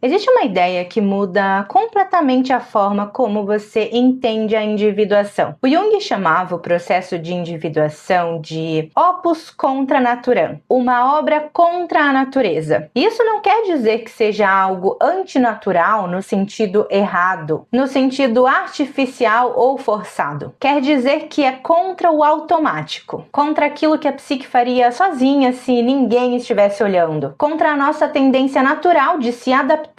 Existe uma ideia que muda completamente a forma como você entende a individuação. O Jung chamava o processo de individuação de opus contra naturam, uma obra contra a natureza. Isso não quer dizer que seja algo antinatural no sentido errado, no sentido artificial ou forçado. Quer dizer que é contra o automático, contra aquilo que a psique faria sozinha se ninguém estivesse olhando, contra a nossa tendência natural de se adaptar,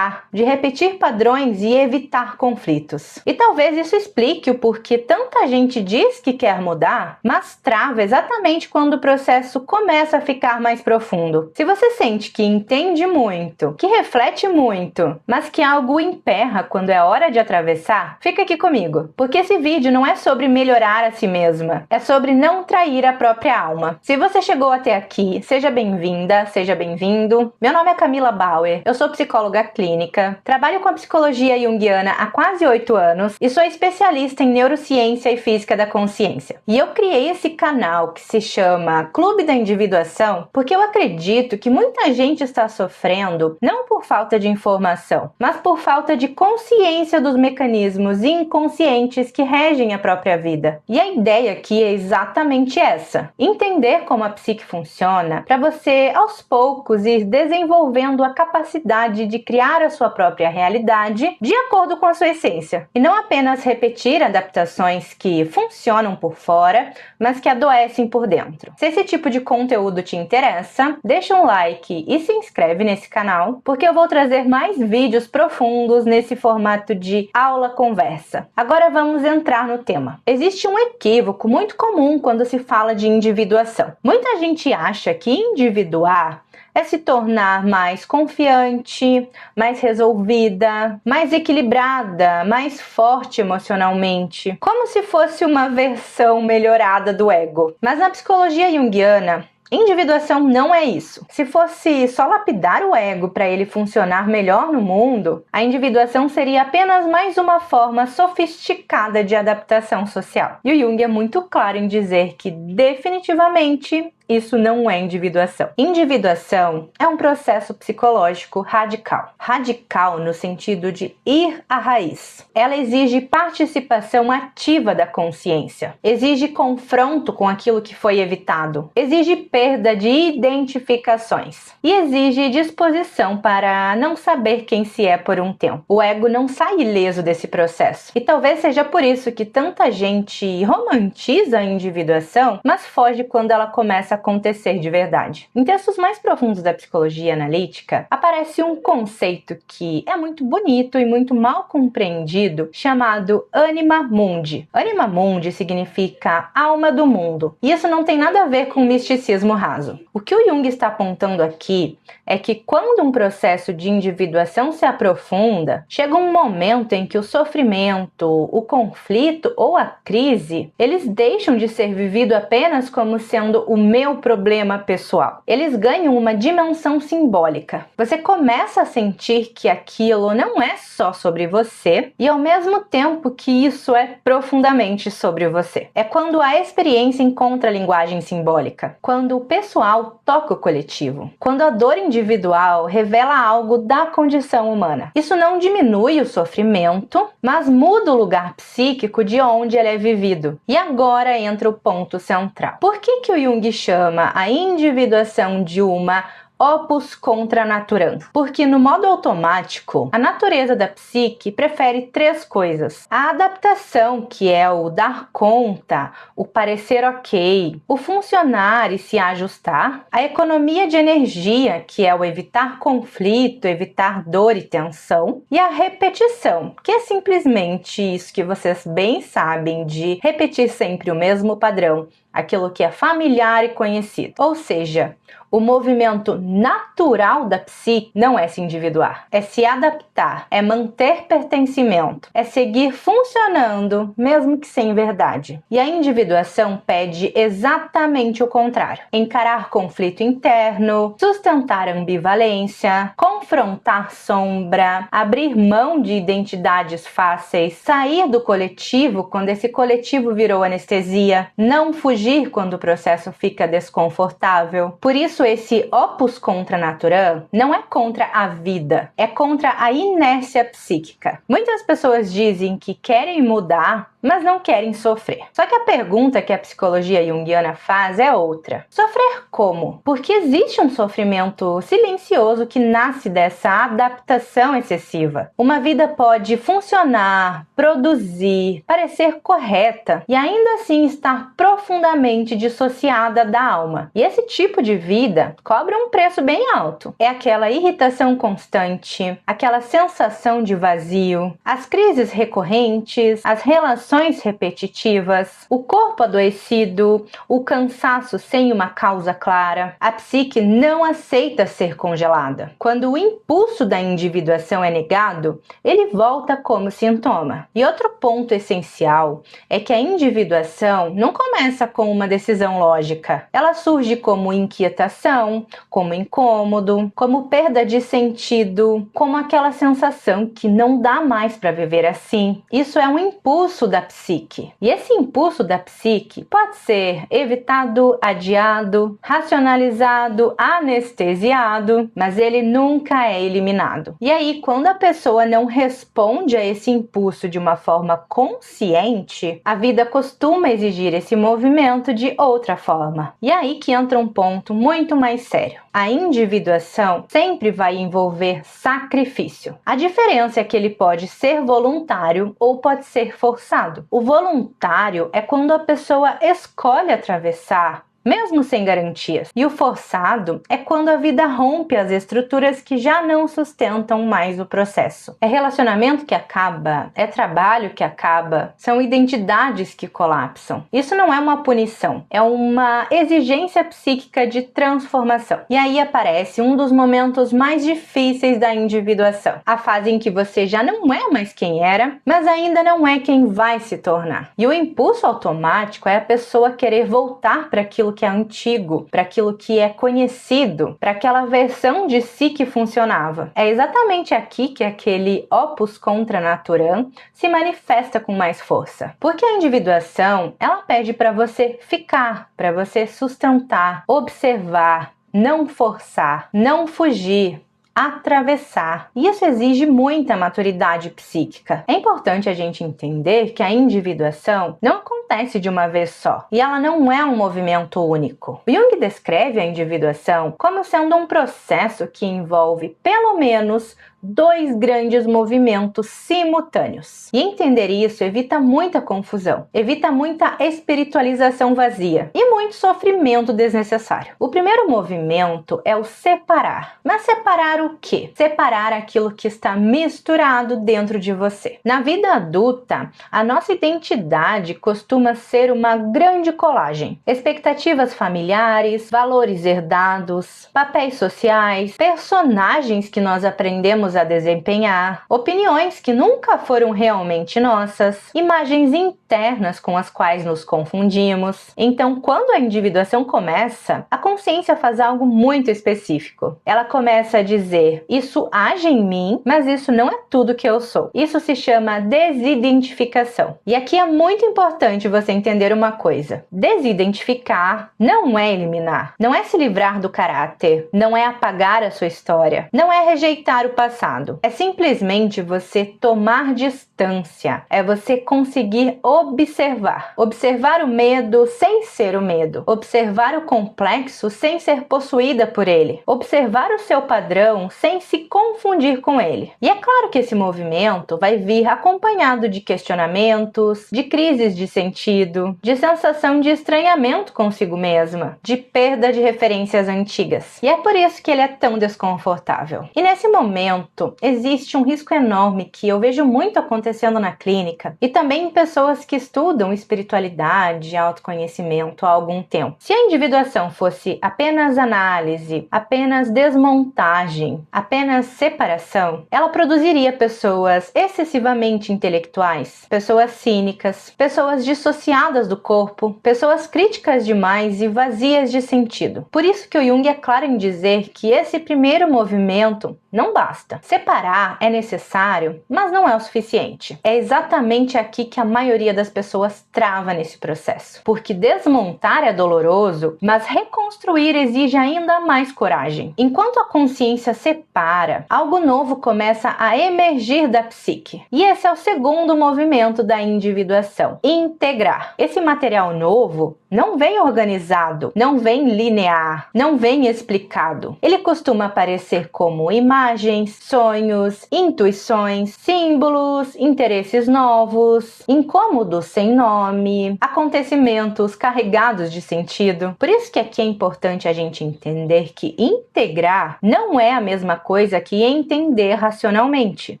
de repetir padrões e evitar conflitos. E talvez isso explique o porquê tanta gente diz que quer mudar, mas trava exatamente quando o processo começa a ficar mais profundo. Se você sente que entende muito, que reflete muito, mas que algo emperra quando é hora de atravessar, fica aqui comigo, porque esse vídeo não é sobre melhorar a si mesma, é sobre não trair a própria alma. Se você chegou até aqui, seja bem-vinda, seja bem-vindo. Meu nome é Camila Bauer, eu sou psicóloga clínica, trabalho com a psicologia junguiana há quase 8 anos e sou especialista em neurociência e física da consciência. E eu criei esse canal que se chama Clube da Individuação porque eu acredito que muita gente está sofrendo não por falta de informação, mas por falta de consciência dos mecanismos inconscientes que regem a própria vida. E a ideia aqui é exatamente essa: entender como a psique funciona para você, aos poucos, ir desenvolvendo a capacidade de criar a sua própria realidade de acordo com a sua essência. E não apenas repetir adaptações que funcionam por fora, mas que adoecem por dentro. Se esse tipo de conteúdo te interessa, deixa um like e se inscreve nesse canal, porque eu vou trazer mais vídeos profundos nesse formato de aula-conversa. Agora vamos entrar no tema. Existe um equívoco muito comum quando se fala de individuação. Muita gente acha que individuar é se tornar mais confiante, mais resolvida, mais equilibrada, mais forte emocionalmente, como se fosse uma versão melhorada do ego. Mas na psicologia junguiana, individuação não é isso. Se fosse só lapidar o ego para ele funcionar melhor no mundo, a individuação seria apenas mais uma forma sofisticada de adaptação social. E o Jung é muito claro em dizer que definitivamente isso não é individuação. Individuação é um processo psicológico radical. Radical no sentido de ir à raiz. Ela exige participação ativa da consciência. Exige confronto com aquilo que foi evitado. Exige perda de identificações. E exige disposição para não saber quem se é por um tempo. O ego não sai ileso desse processo. E talvez seja por isso que tanta gente romantiza a individuação, mas foge quando ela começa a acontecer de verdade. Em textos mais profundos da psicologia analítica, aparece um conceito que é muito bonito e muito mal compreendido, chamado anima mundi. Anima mundi significa alma do mundo, e isso não tem nada a ver com misticismo raso. O que o Jung está apontando aqui é que quando um processo de individuação se aprofunda, chega um momento em que o sofrimento, o conflito ou a crise, eles deixam de ser vivido apenas como sendo o meu problema pessoal. Eles ganham uma dimensão simbólica. Você começa a sentir que aquilo não é só sobre você e ao mesmo tempo que isso é profundamente sobre você. É quando a experiência encontra a linguagem simbólica, quando o pessoal toca o coletivo, quando a dor individual revela algo da condição humana. Isso não diminui o sofrimento, mas muda o lugar psíquico de onde ele é vivido. E agora entra o ponto central. Por que o Jung chama a individuação de uma opus contra naturam? Porque no modo automático, a natureza da psique prefere 3 coisas: a adaptação, que é o dar conta, o parecer ok, o funcionar e se ajustar, a economia de energia, que é o evitar conflito, evitar dor e tensão, e a repetição, que é simplesmente isso que vocês bem sabem de repetir sempre o mesmo padrão, aquilo que é familiar e conhecido. Ou seja, o movimento natural da psique não é se individuar, é se adaptar, é manter pertencimento, é seguir funcionando, mesmo que sem verdade. E a individuação pede exatamente o contrário: encarar conflito interno, sustentar ambivalência, confrontar sombra, abrir mão de identidades fáceis, sair do coletivo quando esse coletivo virou anestesia, não fugir fugir quando o processo fica desconfortável. Por isso, esse opus contra naturam não é contra a vida, é contra a inércia psíquica. Muitas pessoas dizem que querem mudar, mas não querem sofrer. Só que a pergunta que a psicologia junguiana faz é outra. Sofrer como? Porque existe um sofrimento silencioso que nasce dessa adaptação excessiva. Uma vida pode funcionar, produzir, parecer correta e ainda assim estar profundamente dissociada da alma. E esse tipo de vida cobra um preço bem alto. É aquela irritação constante, aquela sensação de vazio, as crises recorrentes, as relações repetitivas, o corpo adoecido, o cansaço sem uma causa clara. A psique não aceita ser congelada. Quando o impulso da individuação é negado, ele volta como sintoma. E outro ponto essencial é que a individuação não começa com uma decisão lógica. Ela surge como inquietação, como incômodo, como perda de sentido, como aquela sensação que não dá mais para viver assim. Isso é um impulso da psique. E esse impulso da psique pode ser evitado, adiado, racionalizado, anestesiado, mas ele nunca é eliminado. E aí, quando a pessoa não responde a esse impulso de uma forma consciente, a vida costuma exigir esse movimento de outra forma. E aí que entra um ponto muito mais sério. A individuação sempre vai envolver sacrifício. A diferença é que ele pode ser voluntário ou pode ser forçado. O voluntário é quando a pessoa escolhe atravessar mesmo sem garantias. E o forçado é quando a vida rompe as estruturas que já não sustentam mais o processo. É relacionamento que acaba, é trabalho que acaba, são identidades que colapsam. Isso não é uma punição, é uma exigência psíquica de transformação. E aí aparece um dos momentos mais difíceis da individuação, a fase em que você já não é mais quem era, mas ainda não é quem vai se tornar. E o impulso automático é a pessoa querer voltar para aquilo que é antigo, para aquilo que é conhecido, para aquela versão de si que funcionava. É exatamente aqui que aquele opus contra naturam se manifesta com mais força. Porque a individuação, ela pede para você ficar, para você sustentar, observar, não forçar, não fugir, atravessar. E isso exige muita maturidade psíquica. É importante a gente entender que a individuação não acontece de uma vez só, e ela não é um movimento único. O Jung descreve a individuação como sendo um processo que envolve pelo menos 2 grandes movimentos simultâneos. E entender isso evita muita confusão, evita muita espiritualização vazia e muito sofrimento desnecessário. O primeiro movimento é o separar. Mas separar o quê? Separar aquilo que está misturado dentro de você. Na vida adulta, a nossa identidade costuma ser uma grande colagem. Expectativas familiares, valores herdados, papéis sociais, personagens que nós aprendemos a desempenhar, opiniões que nunca foram realmente nossas, imagens internas com as quais nos confundimos. Então, quando a individuação começa, a consciência faz algo muito específico. Ela começa a dizer: isso age em mim, mas isso não é tudo que eu sou. Isso se chama desidentificação. E aqui é muito importante você entender uma coisa: desidentificar não é eliminar, não é se livrar do caráter, não é apagar a sua história, não é rejeitar o passado. É simplesmente você tomar distância, é você conseguir observar o medo sem ser o medo, observar o complexo sem ser possuída por ele, observar o seu padrão sem se confundir com ele. E é claro que esse movimento vai vir acompanhado de questionamentos, de crises de sentido, de sensação de estranhamento consigo mesma, de perda de referências antigas. E é por isso que ele é tão desconfortável. E nesse momento, existe um risco enorme que eu vejo muito acontecendo na clínica e também em pessoas que estudam espiritualidade e autoconhecimento há algum tempo. Se a individuação fosse apenas análise, apenas desmontagem, apenas separação, ela produziria pessoas excessivamente intelectuais, pessoas cínicas, pessoas dissociadas do corpo, pessoas críticas demais e vazias de sentido. Por isso que o Jung é claro em dizer que esse primeiro movimento não basta. Separar é necessário, mas não é o suficiente. É exatamente aqui que a maioria das pessoas trava nesse processo. Porque desmontar é doloroso, mas reconstruir exige ainda mais coragem. Enquanto a consciência separa, algo novo começa a emergir da psique. E esse é o segundo movimento da individuação: integrar. Esse material novo não vem organizado, não vem linear, não vem explicado. Ele costuma aparecer como imagens, sonhos, intuições, símbolos, interesses novos, incômodos sem nome, acontecimentos carregados de sentido. Por isso que aqui é importante a gente entender que integrar não é a mesma coisa que entender racionalmente.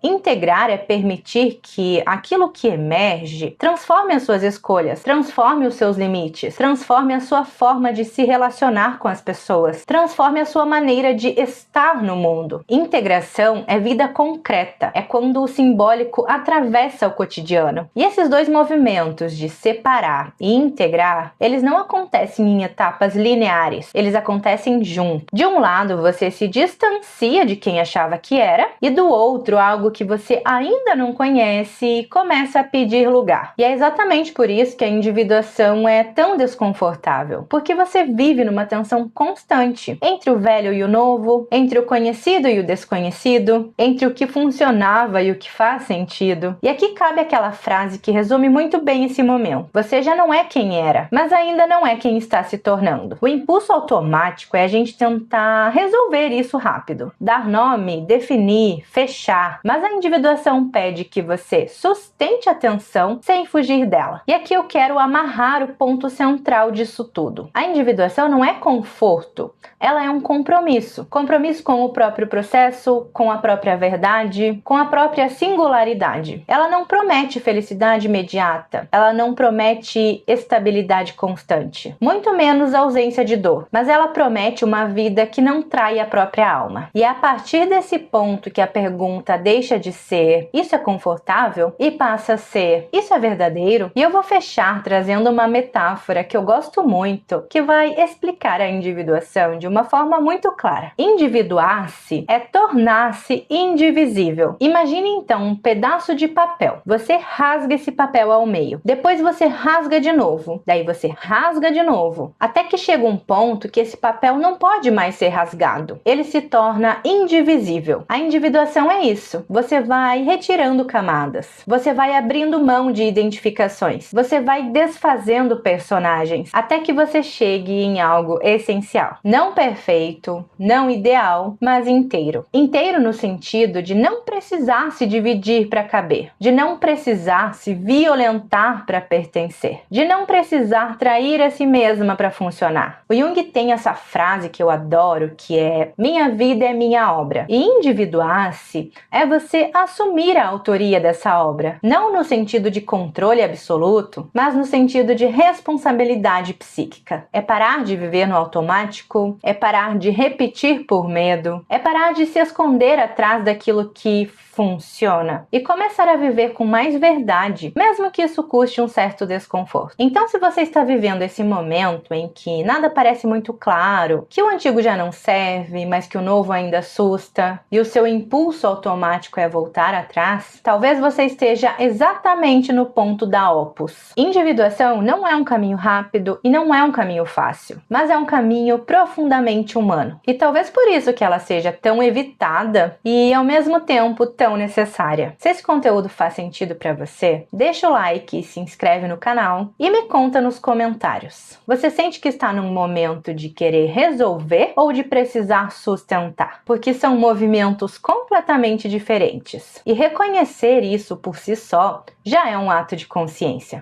Integrar é permitir que aquilo que emerge transforme as suas escolhas, transforme os seus limites, transforme a sua forma de se relacionar com as pessoas, transforme a sua maneira de estar no mundo. Integração é vida concreta, é quando o simbólico atravessa o cotidiano. E esses dois movimentos de separar e integrar, eles não acontecem em etapas lineares, eles acontecem juntos. De um lado, você se distancia de quem achava que era, e do outro, algo que você ainda não conhece começa a pedir lugar. E é exatamente por isso que a individuação é tão desconfortável, porque você vive numa tensão constante entre o velho e o novo, entre o conhecido e o desconhecido, entre o que funcionava e o que faz sentido. E aqui cabe aquela frase que resume muito bem esse momento: você já não é quem era, mas ainda não é quem está se tornando. O impulso automático é a gente tentar resolver isso rápido, dar nome, definir, fechar, mas a individuação pede que você sustente a tensão sem fugir dela. E aqui eu quero amarrar o ponto central disso tudo. A individuação não é conforto, ela é um compromisso. Compromisso com o próprio processo, com a própria verdade, com a própria singularidade. Ela não promete felicidade imediata, ela não promete estabilidade constante, muito menos ausência de dor, mas ela promete uma vida que não trai a própria alma. E é a partir desse ponto que a pergunta deixa de ser "isso é confortável?" e passa a ser "isso é verdadeiro?" E eu vou fechar trazendo uma metáfora que eu gosto muito, que vai explicar a individuação de uma forma muito clara. Individuar-se é tornar-se indivisível. Imagine então um pedaço de papel. Você rasga esse papel ao meio. Depois você rasga de novo. Daí você rasga de novo. Até que chega um ponto que esse papel não pode mais ser rasgado. Ele se torna indivisível. A individuação é isso. Você vai retirando camadas. Você vai abrindo mão de identificações. Você vai desfazendo personagens até que você chegue em algo essencial. Não perfeito, não ideal, mas inteiro. Inteiro no sentido de não precisar se dividir para caber, de não precisar se violentar para pertencer, de não precisar trair a si mesma para funcionar. O Jung tem essa frase que eu adoro, que é: minha vida é minha obra. E individuar-se é você assumir a autoria dessa obra, não no sentido de controle absoluto, mas no sentido de responsabilidade psíquica. É parar de viver no automático, é parar de repetir por medo, é parar de se esconder atrás daquilo que funciona e começar a viver com mais verdade, mesmo que isso custe um certo desconforto. Então, se você está vivendo esse momento em que nada parece muito claro, que o antigo já não serve, mas que o novo ainda assusta, e o seu impulso automático é voltar atrás, talvez você esteja exatamente no ponto da opus. Individuação não é um caminho rápido e não é um caminho fácil, mas é um caminho profundamente humano. E talvez por isso que ela seja tão evitada e, ao mesmo tempo, tão necessária. Se esse conteúdo faz sentido para você, deixa o like e se inscreve no canal e me conta nos comentários. Você sente que está num momento de querer resolver ou de precisar sustentar? Porque são movimentos completamente diferentes. E reconhecer isso por si só já é um ato de consciência.